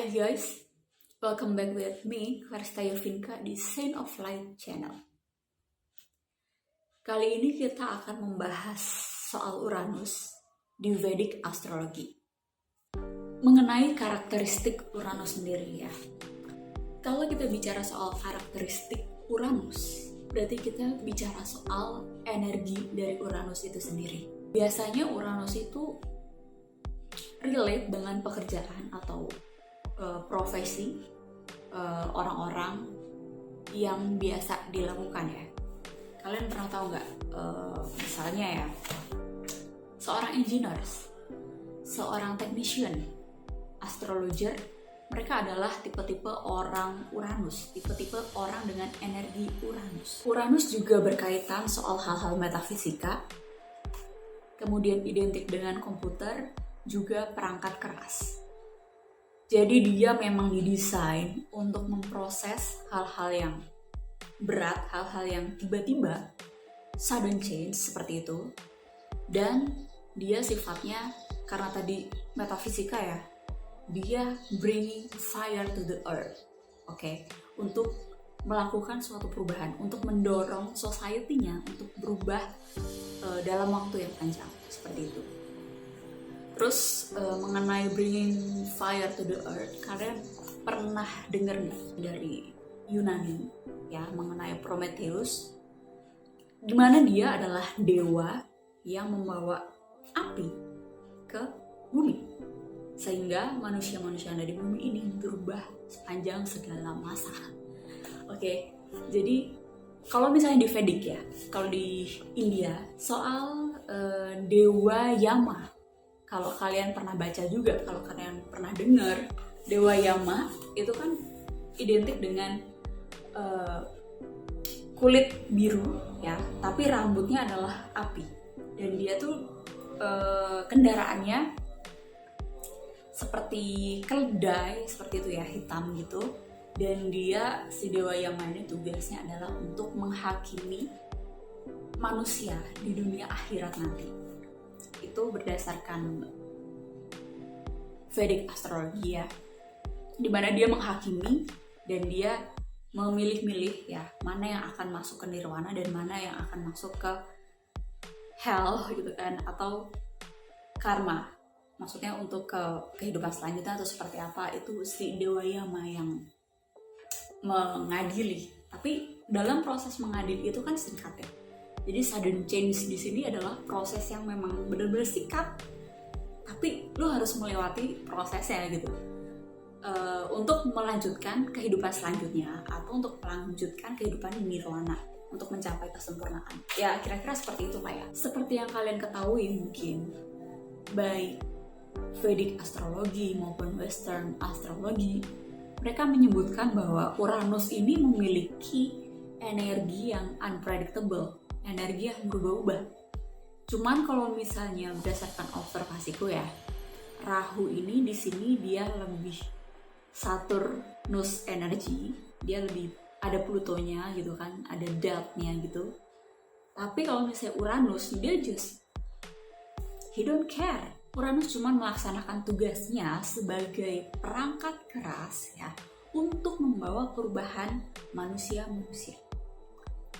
Hai guys, welcome back with me, Clarista Yovinka di Saint of Light channel. Kali ini kita akan membahas soal Uranus di Vedic Astrology. Mengenai karakteristik Uranus sendiri ya. Kalau kita bicara soal karakteristik Uranus, berarti kita bicara soal energi dari Uranus itu sendiri. Biasanya Uranus itu relate dengan pekerjaan atau profesi orang-orang yang biasa dilakukan ya. Kalian pernah tahu nggak? Misalnya ya, seorang engineers, seorang technician, astrologer, mereka adalah tipe-tipe orang Uranus, tipe-tipe orang dengan energi Uranus. Uranus juga berkaitan soal hal-hal metafisika, kemudian identik dengan komputer, juga perangkat keras. Jadi dia memang didesain untuk memproses hal-hal yang berat, hal-hal yang tiba-tiba, sudden change seperti itu. Dan dia sifatnya, karena tadi metafisika ya, dia bringing fire to the earth. Oke, untuk melakukan suatu perubahan, untuk mendorong society-nya untuk berubah dalam waktu yang panjang, seperti itu. Terus mengenai bringing fire to the earth, kalian pernah dengar nggak dari Yunani ya mengenai Prometheus, di mana dia adalah dewa yang membawa api ke bumi, sehingga manusia-manusia yang ada di bumi ini berubah sepanjang segala masa. Oke, jadi kalau misalnya di Vedic ya, kalau di India soal dewa Yama. Kalau kalian pernah baca juga, kalau kalian pernah dengar, Dewa Yama itu kan identik dengan kulit biru ya, tapi rambutnya adalah api. Dan dia tuh kendaraannya seperti keledai, seperti itu ya, hitam gitu. Dan dia, si Dewa Yama ini tugasnya adalah untuk menghakimi manusia di dunia akhirat nanti. Itu berdasarkan Vedic Astrology ya, dimana dia menghakimi dan dia memilih-milih ya mana yang akan masuk ke nirwana dan mana yang akan masuk ke hell gitu kan, atau karma, maksudnya untuk ke kehidupan selanjutnya atau seperti apa. Itu si Dewa Yama yang mengadili, tapi dalam proses mengadili itu kan singkat ya. Jadi sudden change di sini adalah proses yang memang benar-benar singkat, tapi lo harus melewati prosesnya gitu untuk melanjutkan kehidupan selanjutnya atau untuk melanjutkan kehidupan di nirwana untuk mencapai kesempurnaan. Ya kira-kira seperti itu Pak ya. Seperti yang kalian ketahui mungkin, baik Vedic Astrology maupun Western Astrology, mereka menyebutkan bahwa Uranus ini memiliki energi yang unpredictable, energi yang berubah-ubah. Cuman kalau misalnya berdasarkan observasiku ya, Rahu ini di sini dia lebih Saturnus energi, dia lebih ada Plutonya gitu kan, ada Deltnya gitu. Tapi kalau misalnya Uranus, dia he don't care. Uranus cuma melaksanakan tugasnya sebagai perangkat keras ya untuk membawa perubahan manusia-manusia.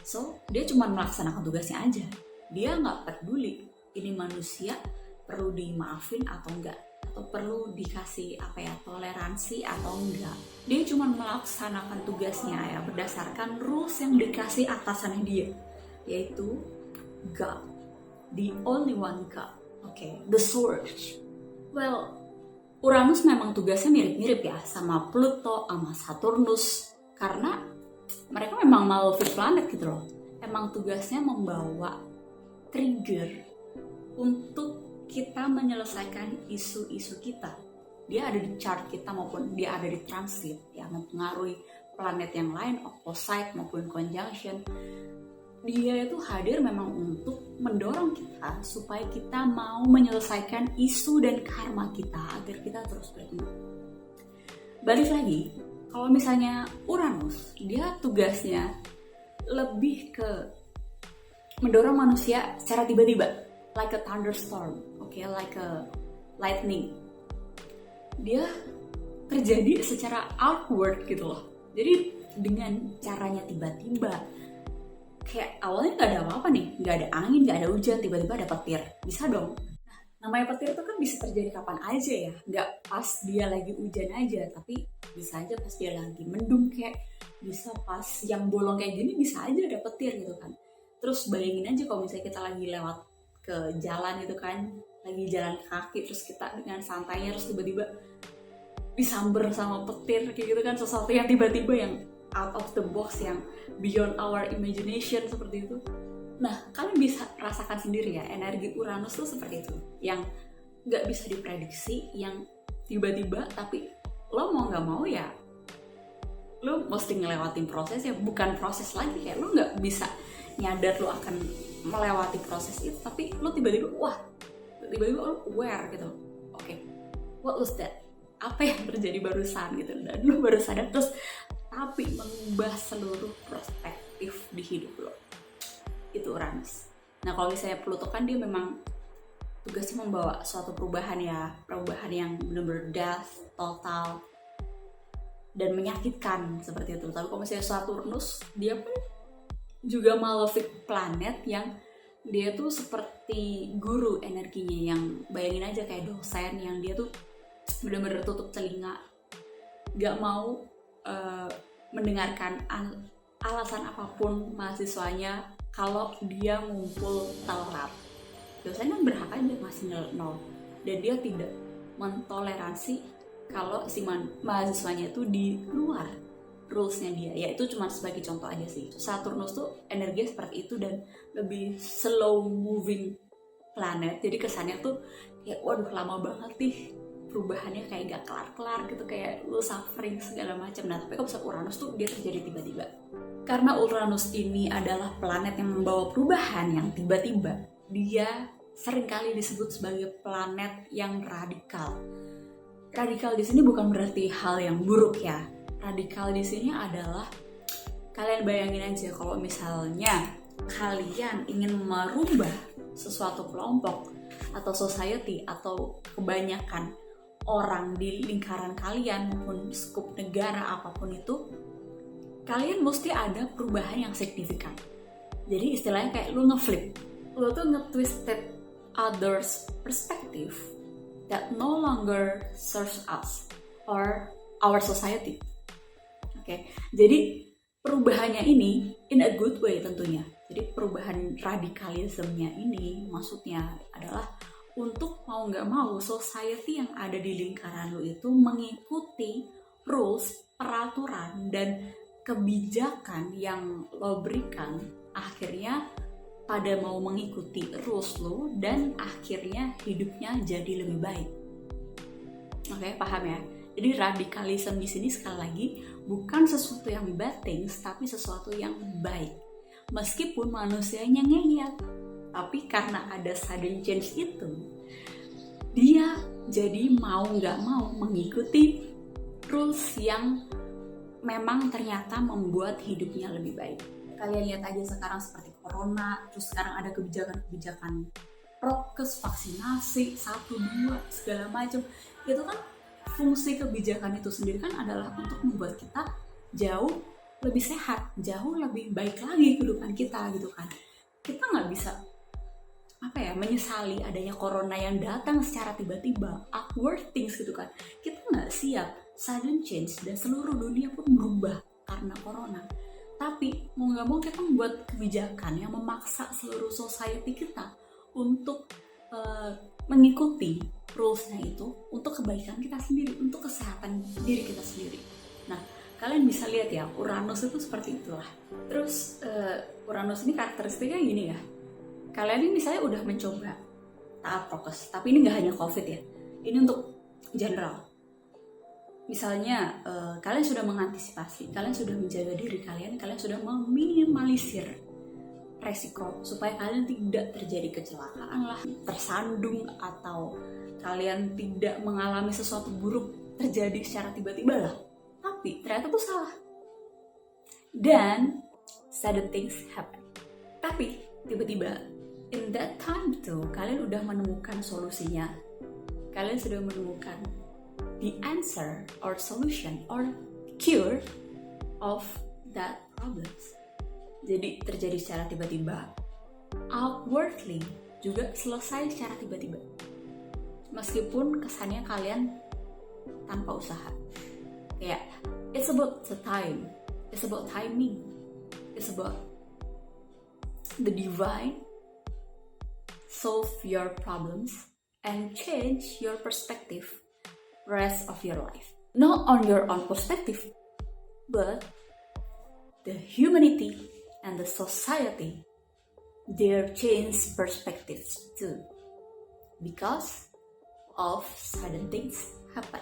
So, dia cuma melaksanakan tugasnya aja. Dia nggak peduli ini manusia perlu dimaafin atau enggak, atau perlu dikasih toleransi atau enggak. Dia cuma melaksanakan tugasnya ya berdasarkan rules yang dikasih atasannya dia, yaitu God, the only one God. Oke, the source. Well, Uranus memang tugasnya mirip-mirip ya sama Pluto, sama Saturnus, karena mereka memang malefic planet gitu loh. Emang tugasnya membawa trigger untuk kita menyelesaikan isu-isu kita. Dia ada di chart kita maupun dia ada di transit yang mempengaruhi planet yang lain, opposite maupun conjunction. Dia itu hadir memang untuk mendorong kita supaya kita mau menyelesaikan isu dan karma kita agar kita terus berkembang. Balik lagi, kalau misalnya Uranus, dia tugasnya lebih ke mendorong manusia secara tiba-tiba, like a thunderstorm, like a lightning. Dia terjadi secara outward gitu loh. Jadi dengan caranya tiba-tiba, kayak awalnya nggak ada apa-apa nih, nggak ada angin, nggak ada hujan, tiba-tiba ada petir, bisa dong. Namanya petir itu kan bisa terjadi kapan aja ya, nggak pas dia lagi hujan aja, tapi bisa aja pas dia lagi mendung, kayak bisa pas yang bolong kayak gini bisa aja ada petir gitu kan. Terus bayangin aja kalau misalnya kita lagi lewat ke jalan gitu kan, lagi jalan kaki, terus kita dengan santainya terus tiba-tiba disamber sama petir kayak gitu kan, sesuatu yang tiba-tiba yang out of the box, yang beyond our imagination seperti itu. Nah, kalian bisa rasakan sendiri ya, energi Uranus tuh seperti itu, yang nggak bisa diprediksi, yang tiba-tiba, tapi lo mau nggak mau ya, lo mesti ngelewatin proses ya, bukan proses lagi, kayak lo nggak bisa nyadar lo akan melewati proses itu, tapi lo tiba-tiba, tiba-tiba lo aware gitu, oke, what was that? Apa yang terjadi barusan gitu, dan lo baru sadar, terus tapi mengubah seluruh perspektif di hidup lo. Itu Uranus. Nah kalau misalnya Pluto kan dia memang tugasnya membawa suatu perubahan ya, perubahan yang benar-benar death, total, dan menyakitkan seperti itu. Tapi kalau misalnya Saturnus, dia pun juga malefic planet yang dia tuh seperti guru energinya, yang bayangin aja kayak dosen yang dia tuh benar-benar tutup telinga, gak mau mendengarkan alasan apapun mahasiswanya kalau dia ngumpul telat. Dosen kan berhak aja masih nol, dan dia tidak mentoleransi kalau si mahasiswanya itu di luar rulesnya dia. Ya itu cuma sebagai contoh aja sih. Saturnus tuh energinya seperti itu dan lebih slow moving planet, jadi kesannya tuh kayak waduh lama banget nih perubahannya, kayak gak kelar-kelar gitu, kayak lu suffering segala macam. Nah tapi kalau misalnya Uranus tuh dia terjadi tiba-tiba, karena Uranus ini adalah planet yang membawa perubahan yang tiba-tiba. Dia seringkali disebut sebagai planet yang radikal. Radikal di sini bukan berarti hal yang buruk ya. Radikal di sini adalah, kalian bayangin aja kalau misalnya kalian ingin merubah sesuatu kelompok atau society atau kebanyakan orang di lingkaran kalian maupun skup negara apapun itu, kalian mesti ada perubahan yang signifikan. Jadi istilahnya kayak lu ngeflip, lu tuh nge-twisted others perspective that no longer serves us or our society. Oke, jadi perubahannya ini in a good way tentunya. Jadi perubahan radikalismenya ini maksudnya adalah untuk mau nggak mau society yang ada di lingkaran lo itu mengikuti rules, peraturan, dan kebijakan yang lo berikan. Akhirnya pada mau mengikuti rules lo dan akhirnya hidupnya jadi lebih baik. Oke, paham ya? Jadi radikalisme di sini sekali lagi bukan sesuatu yang bad things, tapi sesuatu yang baik. Meskipun manusianya ngeyel, tapi karena ada sudden change itu, dia jadi mau nggak mau mengikuti rules yang memang ternyata membuat hidupnya lebih baik. Kalian lihat aja sekarang seperti corona, terus sekarang ada kebijakan-kebijakan prokes, vaksinasi, 1, 2, segala macam. Itu kan fungsi kebijakan itu sendiri kan adalah untuk membuat kita jauh lebih sehat, jauh lebih baik lagi kehidupan kita gitu kan. Kita nggak bisa menyesali adanya corona yang datang secara tiba-tiba, awkward things gitu kan. Kita nggak siap, sudden change, dan seluruh dunia pun berubah karena corona. Tapi mau nggak mau kita membuat kebijakan yang memaksa seluruh society kita untuk mengikuti rules-nya itu untuk kebaikan kita sendiri, untuk kesehatan diri kita sendiri. Nah, kalian bisa lihat ya, Uranus itu seperti itulah. Terus Uranus ini karakteristiknya gini ya. Kalian ini misalnya udah mencoba taat prokes, tapi ini nggak hanya COVID ya. Ini untuk general. Misalnya kalian sudah mengantisipasi, kalian sudah menjaga diri kalian sudah meminimalisir resiko supaya kalian tidak terjadi kecelakaan lah, tersandung, atau kalian tidak mengalami sesuatu buruk terjadi secara tiba-tiba lah. Tapi ternyata itu salah. Dan sudden things happen. Tapi tiba-tiba in that time tuh kalian udah menemukan solusinya. Kalian sudah menemukan the answer or solution or cure of that problems. Jadi terjadi secara tiba-tiba, outwardly juga selesai secara tiba-tiba. Meskipun kesannya kalian tanpa usaha. Kayak, it's about the time, it's about timing, it's about the divine solve your problems and change your perspective rest of your life. Not on your own perspective, but the humanity and the society, their change perspectives too. Because of sudden things happen.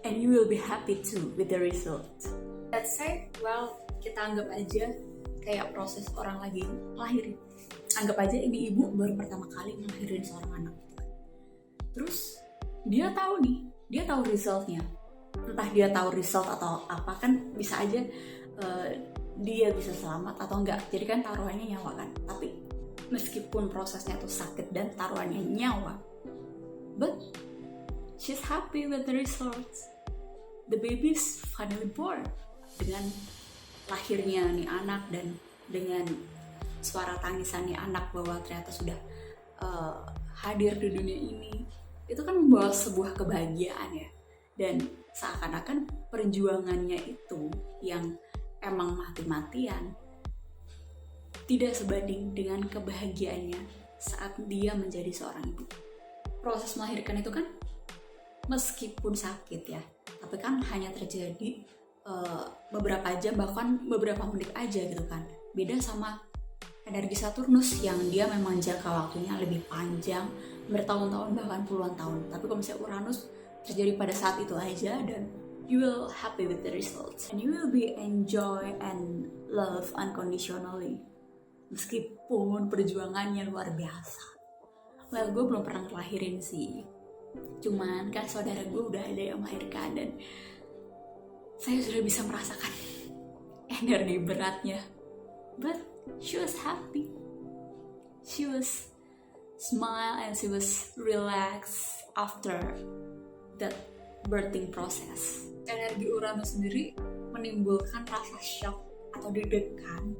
And you will be happy too with the result. Let's say, well, kita anggap aja kayak proses orang lagi lahirin. Anggap aja ini ibu baru pertama kali ngelahirin seorang anak. Terus dia tahu resultnya. Entah dia tahu result atau apa, kan bisa aja dia bisa selamat atau enggak. Jadi kan taruhannya nyawa kan. Tapi meskipun prosesnya tuh sakit dan taruhannya nyawa, but she's happy with the results. The baby's finally born. Dengan lahirnya nih anak dan dengan suara tangisannya anak bahwa ternyata sudah hadir di dunia ini, itu kan membawa sebuah kebahagiaan ya. Dan seakan-akan perjuangannya itu yang emang mati-matian tidak sebanding dengan kebahagiaannya saat dia menjadi seorang ibu. Proses melahirkan itu kan meskipun sakit ya, tapi kan hanya terjadi beberapa jam, bahkan beberapa menit aja gitu kan. Beda sama energi Saturnus yang dia memang jangka waktunya lebih panjang, bertahun-tahun bahkan puluhan tahun. Tapi kalau misalnya Uranus terjadi pada saat itu aja, dan you will happy with the results and you will be enjoy and love unconditionally meskipun perjuangannya luar biasa. Well, gue belum pernah ngelahirin sih, cuman kan saudara gue udah ada yang melahirkan dan saya sudah bisa merasakan energi beratnya. But she was happy, she was smile and she was relaxed after that birthing process. Energi Uranus sendiri menimbulkan rasa shock atau deg-degan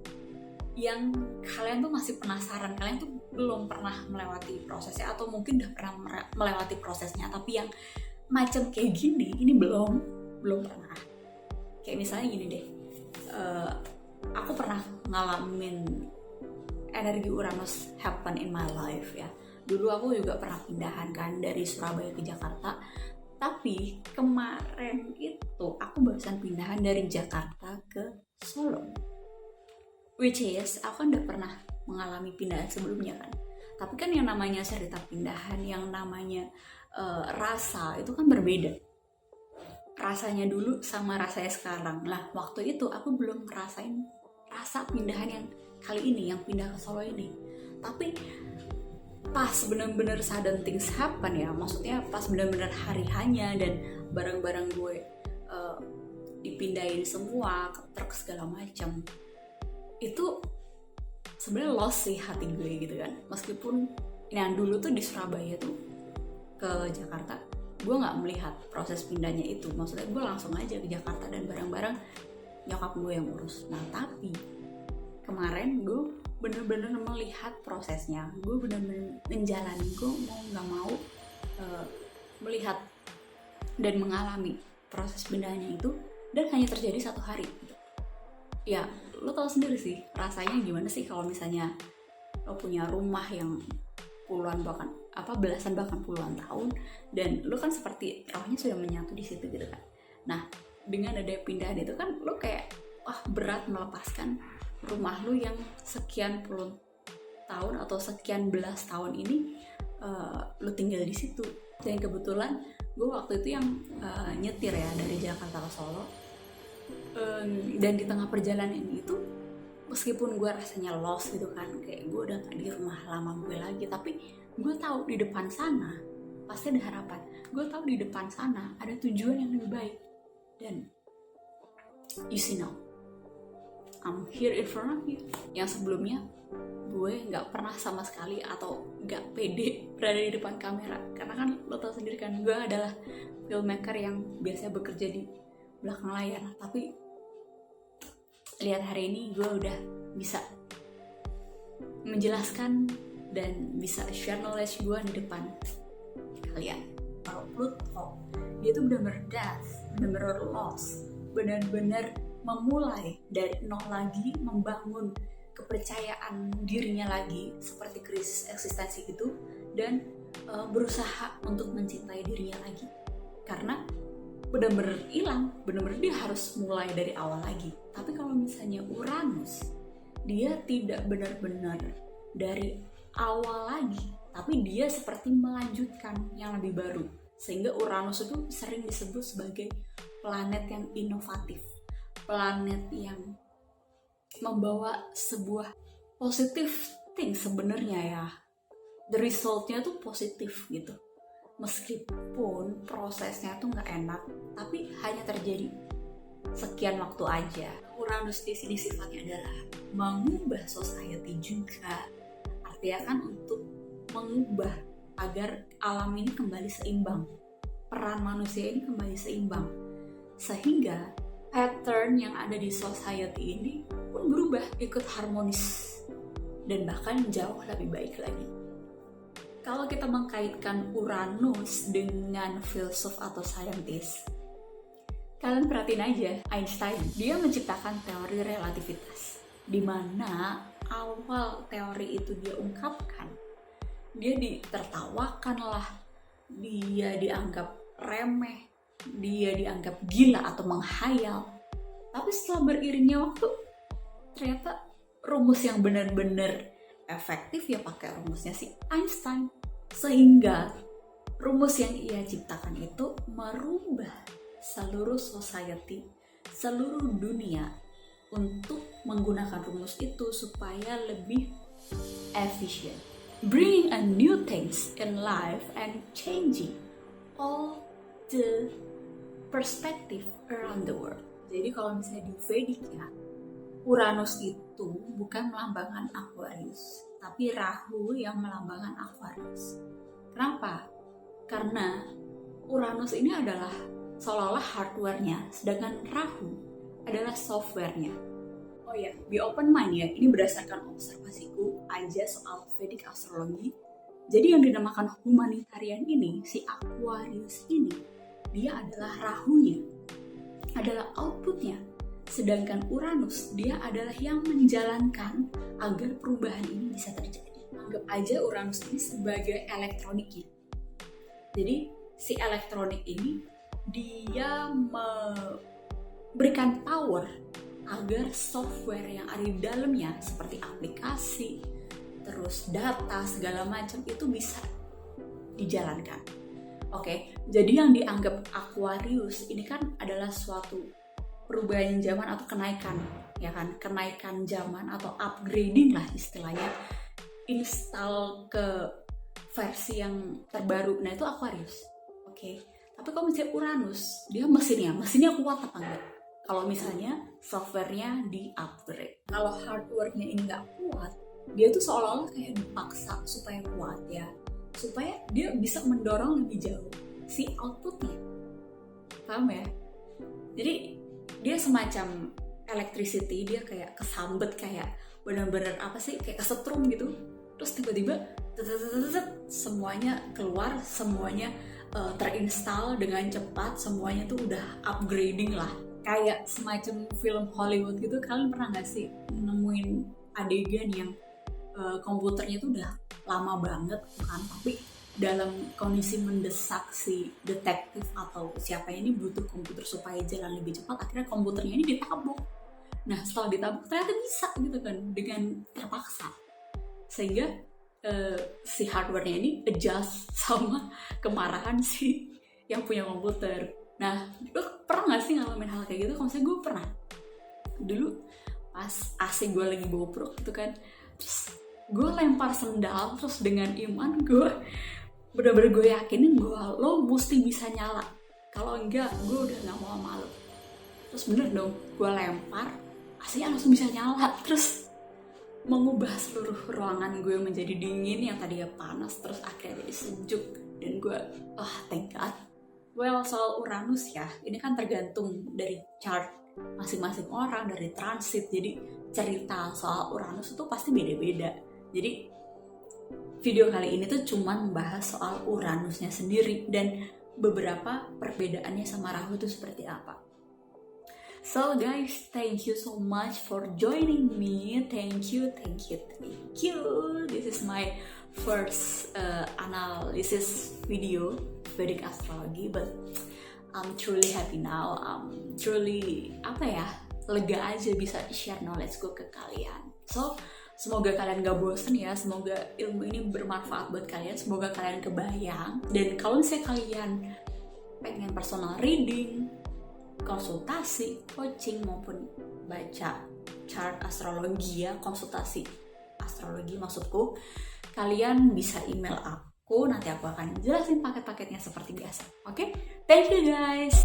yang kalian tuh masih penasaran, kalian tuh belum pernah melewati prosesnya atau mungkin udah pernah melewati prosesnya, tapi yang macam kayak gini ini belum pernah. Kayak misalnya gini deh, aku pernah ngalamin energi Uranus happen in my life ya. Dulu aku juga pernah pindahan kan dari Surabaya ke Jakarta. Tapi kemarin itu aku barusan pindahan dari Jakarta ke Solo. Which is, aku kan udah pernah mengalami pindahan sebelumnya kan. Tapi kan yang namanya cerita pindahan, yang namanya rasa itu kan berbeda. Rasanya dulu sama rasanya sekarang. Lah, waktu itu aku belum ngerasain rasa pindahan yang kali ini, yang pindah ke Solo ini. Tapi pas bener-bener sudden things happen ya, maksudnya pas bener-bener hari hanya dan barang-barang gue dipindahin semua ke truk segala macam, itu sebenarnya lost sih hati gue gitu kan. Meskipun yang dulu tuh di Surabaya tuh ke Jakarta, gue nggak melihat proses pindahnya itu, maksudnya gue langsung aja ke Jakarta dan barang-barang nyokap gue yang urus. Nah tapi kemarin gue bener-bener melihat prosesnya, gue bener-bener menjalani, gue mau nggak mau melihat dan mengalami proses pindahannya itu, dan hanya terjadi 1 hari gitu. Ya lo tau sendiri sih rasanya gimana sih kalau misalnya lo punya rumah yang puluhan bahkan belasan bahkan puluhan tahun, dan lo kan seperti rohnya sudah menyatu di situ gitu kan. Nah dengan ada pindahan itu kan lo kayak berat melepaskan rumah lu yang sekian puluh tahun atau sekian belas tahun ini lu tinggal di situ. Dan kebetulan gue waktu itu yang nyetir ya dari Jakarta ke Solo, dan di tengah perjalanan itu meskipun gue rasanya lost gitu kan, kayak gue udah gak di rumah lama gue lagi, tapi gue tahu di depan sana pasti ada harapan. Gue tahu di depan sana ada tujuan yang lebih baik. Dan you see now, I'm here in front of you. Yang sebelumnya gue nggak pernah sama sekali atau nggak pede berada di depan kamera, karena kan lo tau sendiri kan, gue adalah filmmaker yang biasanya bekerja di belakang layar. Tapi lihat hari ini gue udah bisa menjelaskan dan bisa share knowledge gue di depan kalian. Kalau Pluto, dia tuh bener-bener death, bener-bener loss, bener-bener memulai dari nol lagi, membangun kepercayaan dirinya lagi seperti krisis eksistensi gitu, dan berusaha untuk mencintai dirinya lagi, karena benar-benar hilang, benar-benar dia harus mulai dari awal lagi. Tapi kalau misalnya Uranus, dia tidak benar-benar dari awal lagi, tapi dia seperti melanjutkan yang lebih baru, sehingga Uranus itu sering disebut sebagai planet yang inovatif, planet yang membawa sebuah positif thing sebenarnya ya. The resultnya tuh positif gitu, meskipun prosesnya tuh nggak enak, tapi hanya terjadi sekian waktu aja. Uranus di sini sifatnya adalah mengubah society juga, artinya kan untuk mengubah agar alam ini kembali seimbang, peran manusia ini kembali seimbang, sehingga pattern yang ada di society ini pun berubah, ikut harmonis, dan bahkan jauh lebih baik lagi. Kalau kita mengkaitkan Uranus dengan filsuf atau saintis, kalian perhatiin aja Einstein, dia menciptakan teori relativitas, di mana awal teori itu dia ungkapkan, dia ditertawakan lah, dia dianggap remeh, dia dianggap gila atau menghayal. Tapi setelah beriringnya waktu, ternyata rumus yang benar-benar efektif ya pakai rumusnya si Einstein, sehingga rumus yang ia ciptakan itu merubah seluruh society, seluruh dunia untuk menggunakan rumus itu supaya lebih efisien, bringing a new things in life and changing all the perspective around the world. Jadi kalau misalnya di Vedic ya, Uranus itu bukan melambangkan Aquarius, tapi Rahu yang melambangkan Aquarius. Kenapa? Karena Uranus ini adalah seolah-olah hardware-nya, sedangkan Rahu adalah software-nya. Oh ya, be open mind ya, ini berdasarkan observasiku aja soal Vedic astrologi. Jadi yang dinamakan humanitarian ini, si Aquarius ini, dia adalah Rahunya, adalah outputnya. Sedangkan Uranus, dia adalah yang menjalankan agar perubahan ini bisa terjadi. Anggap aja Uranus ini sebagai elektroniknya. Jadi si elektronik ini, dia memberikan power agar software yang ada di dalamnya, seperti aplikasi, terus data, segala macam itu bisa dijalankan. Oke, jadi yang dianggap Aquarius ini kan adalah suatu perubahan zaman atau kenaikan, ya kan? Kenaikan zaman atau upgrading lah istilahnya, install ke versi yang terbaru. Nah itu Aquarius. Oke. Tapi kalau misalnya Uranus, dia mesinnya kuat apa enggak? Kalau misalnya softwarenya di-upgrade. Kalau hardware-nya ini nggak kuat, dia tuh seolah-olah kayak dipaksa supaya kuat ya, supaya dia bisa mendorong lebih jauh si outputnya. Paham ya? Jadi dia semacam electricity, dia kayak kesambet, kayak benar-benar apa sih, kayak kesetrum gitu. Terus tiba-tiba semuanya keluar, semuanya terinstall dengan cepat, semuanya tuh udah upgrading lah. Kayak semacam film Hollywood gitu. Kalian pernah gak sih nemuin adegan yang komputernya tuh udah lama banget kan, tapi dalam kondisi mendesak si detektif atau siapa ini butuh komputer supaya jalan lebih cepat, akhirnya komputernya ini ditabuk. Nah setelah ditabuk ternyata bisa gitu kan, dengan terpaksa, sehingga si hardware-nya ini adjust sama kemarahan si yang punya komputer. Nah lo pernah gak sih ngalamin hal kayak gitu? Kalau misalnya gue pernah dulu pas AC gue lagi bobrok gitu kan, terus gue lempar sendal, terus dengan iman gue bener-bener gue yakinin gue, lo mesti bisa nyala, kalau enggak gue udah gak mau sama lo. Terus bener dong, gue lempar, AC-nya langsung bisa nyala, terus mengubah seluruh ruangan gue menjadi dingin yang tadinya panas terus akhirnya jadi sejuk. Dan gue thank God. Well, soal Uranus ya, ini kan tergantung dari chart masing-masing orang, dari transit. Jadi cerita soal Uranus itu pasti beda-beda. Jadi video kali ini tuh cuman membahas soal Uranusnya sendiri dan beberapa perbedaannya sama Rahu itu seperti apa. So guys, thank you so much for joining me. Thank you. This is my first analysis video Vedic astrology, but I'm truly happy now. I'm truly lega aja bisa share knowledge gue ke kalian. So semoga kalian gak bosen ya, semoga ilmu ini bermanfaat buat kalian, semoga kalian kebayang. Dan kalau misalnya kalian pengen personal reading, konsultasi, coaching, maupun baca chart astrologi ya, konsultasi astrologi maksudku, kalian bisa email aku, nanti aku akan jelasin paket-paketnya seperti biasa. Oke? Thank you guys!